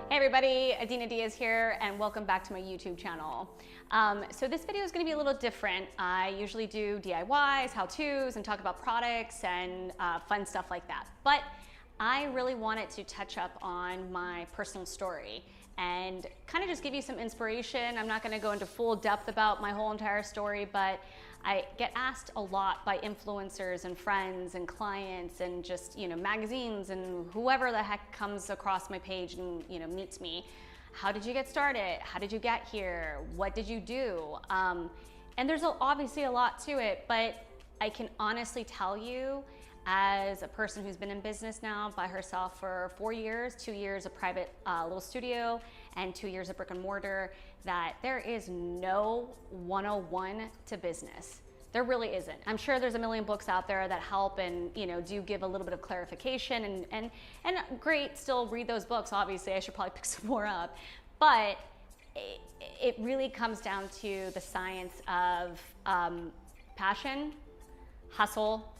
Hey everybody, Adina Diaz here and welcome back to my YouTube channel. So this video is going to be a little different. I usually do DIYs, how-tos, and talk about products and fun stuff like that. But I really wanted to touch up on my personal story and kind of just give you some inspiration. I'm not going to go into full depth about my whole entire story, but I get asked a lot by influencers and friends and clients and just, magazines and whoever the heck comes across my page and, meets me. How did you get started? How did you get here? What did you do? And there's obviously a lot to it, but I can honestly tell you, as a person who's been in business now by herself for 4 years, 2 years a private little studio and 2 years of brick and mortar, that there is no 101 to business. There really isn't. I'm sure there's a million books out there that help and do give a little bit of clarification and great, still read those books. Obviously, I should probably pick some more up, but it really comes down to the science of passion, hustle,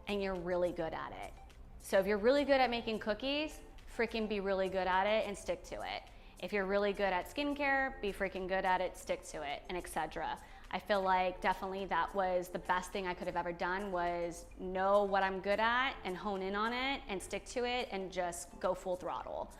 and you're really good at it. So if you're really good at making cookies, freaking be really good at it and stick to it. If you're really good at skincare, be freaking good at it, stick to it, and etc. I feel like definitely that was the best thing I could have ever done, was know what I'm good at and hone in on it and stick to it and just go full throttle.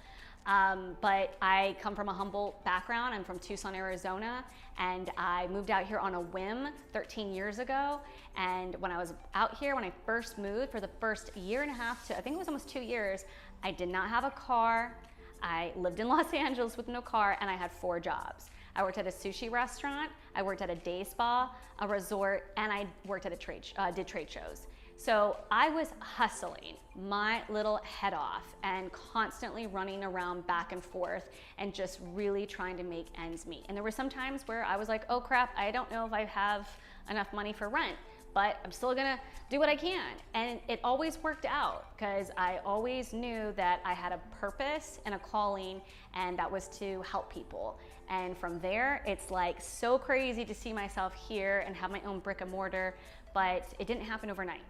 But I come from a humble background. I'm from Tucson, Arizona, and I moved out here on a whim 13 years ago. And when I was out here, when I first moved, for the first year and a half to, I think it was almost 2 years, I did not have a car. I lived in Los Angeles with no car, and I had 4 jobs. I worked at a sushi restaurant, I worked at a day spa, a resort, and I worked at a did trade shows. So I was hustling my little head off and constantly running around back and forth and just really trying to make ends meet. And there were some times where I was like, oh crap, I don't know if I have enough money for rent, but I'm still gonna do what I can. And it always worked out because I always knew that I had a purpose and a calling, and that was to help people. And from there, it's like so crazy to see myself here and have my own brick and mortar, but it didn't happen overnight.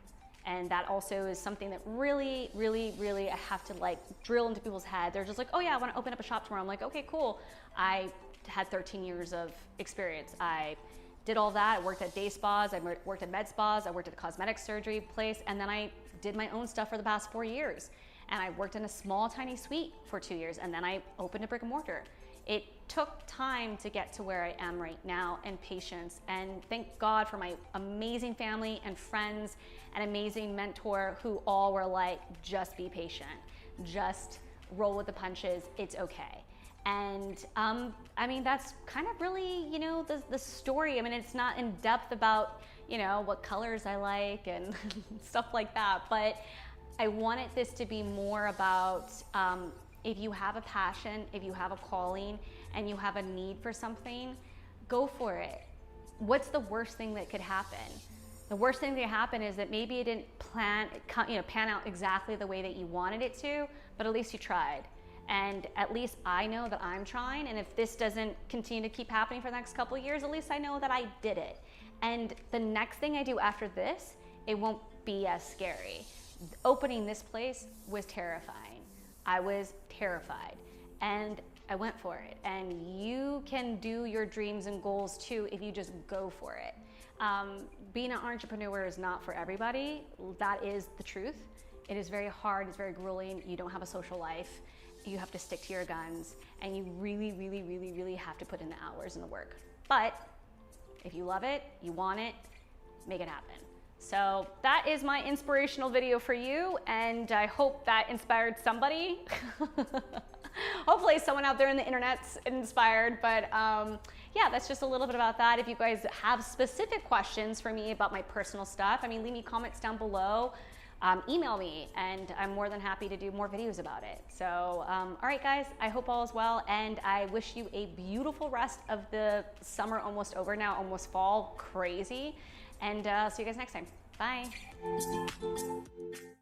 And that also is something that really, really, really I have to drill into people's head. They're just like, oh yeah, I want to open up a shop tomorrow. I'm like, okay, cool. I had 13 years of experience. I did all that. I worked at day spas, I worked at med spas, I worked at a cosmetic surgery place, and then I did my own stuff for the past 4 years. And I worked in a small, tiny suite for 2 years, and then I opened a brick and mortar. It took time to get to where I am right now, and patience, and thank God for my amazing family and friends, an amazing mentor who all were like, just be patient, just roll with the punches, it's okay. And I mean, that's kind of really, the story. I mean, it's not in depth about, what colors I like and stuff like that, but I wanted this to be more about if you have a passion, if you have a calling, and you have a need for something, go for it. What's the worst thing that could happen? The worst thing that could happen is that maybe it didn't pan out exactly the way that you wanted it to, but at least you tried. And at least I know that I'm trying, and if this doesn't continue to keep happening for the next couple of years, at least I know that I did it. And the next thing I do after this, it won't be as scary. Opening this place was terrifying. I was terrified, and I went for it. And you can do your dreams and goals too if you just go for it. Being an entrepreneur is not for everybody. That is the truth. It is very hard, it's very grueling. You don't have a social life. You have to stick to your guns, and you really, really, really, really have to put in the hours and the work. But if you love it, you want it, make it happen. So that is my inspirational video for you, and I hope that inspired somebody. Hopefully someone out there in the internet's inspired, but yeah, that's just a little bit about that. If you guys have specific questions for me about my personal stuff, leave me comments down below. Email me, and I'm more than happy to do more videos about it. So, all right guys, I hope all is well, and I wish you a beautiful rest of the summer, almost over now, almost fall, crazy. And see you guys next time. Bye.